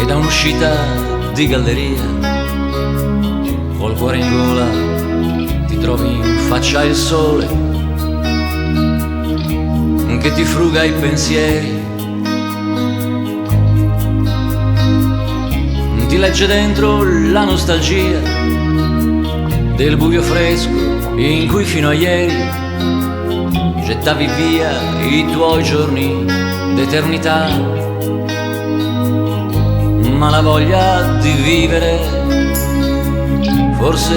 da un'uscita di galleria, col cuore in gola, ti trovi in faccia il sole che ti fruga i pensieri, ti legge dentro la nostalgia del buio fresco in cui fino a ieri gettavi via i tuoi giorni d'eternità. Ma la voglia di vivere forse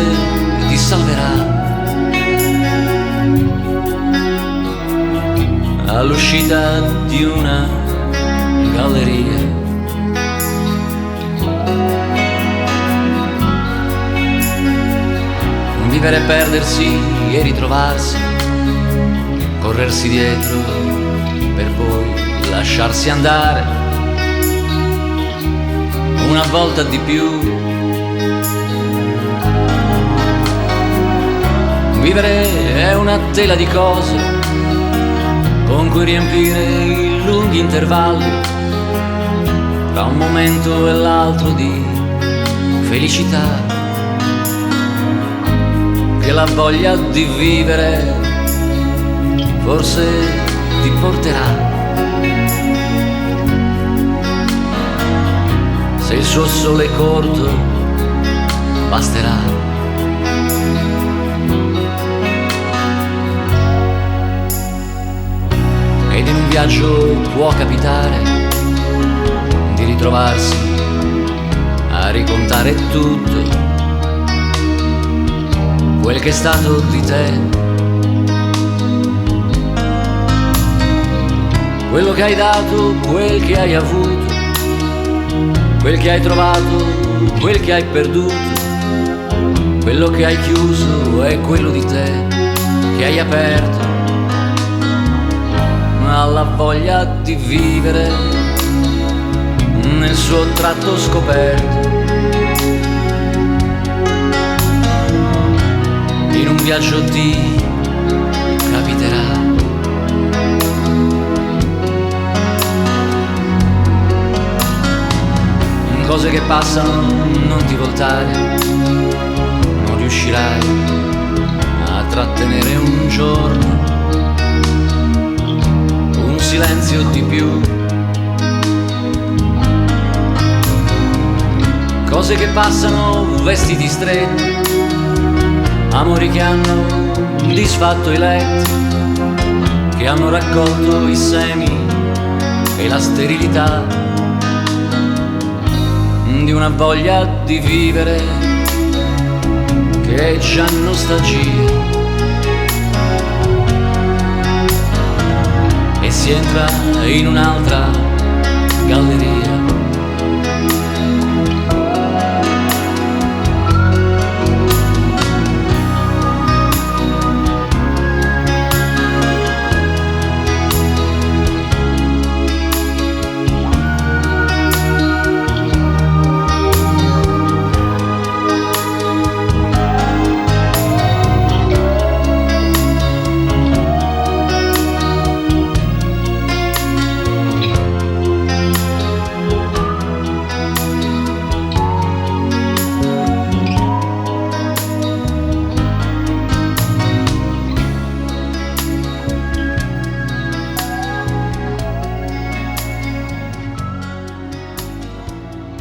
ti salverà. All'uscita di una galleria, vivere e perdersi e ritrovarsi, corrersi dietro per poi lasciarsi andare una volta di più. Vivere è una tela di cose con cui riempire i lunghi intervalli tra un momento e l'altro di felicità, che la voglia di vivere forse ti porterà. Se il suo sole è corto basterà. Ed in un viaggio può capitare di ritrovarsi a ricontare tutto quel che è stato di te, quello che hai dato, quel che hai avuto, quel che hai trovato, quel che hai perduto, quello che hai chiuso è quello di te che hai aperto alla voglia di vivere nel suo tratto scoperto. In un viaggio ti capiterà. Cose che passano, non ti voltare, non riuscirai a trattenere un giorno un silenzio di più. Cose che passano, vestiti stretti, amori che hanno disfatto i letti, che hanno raccolto i semi e la sterilità di una voglia di vivere che è già nostalgia. E si entra in un'altra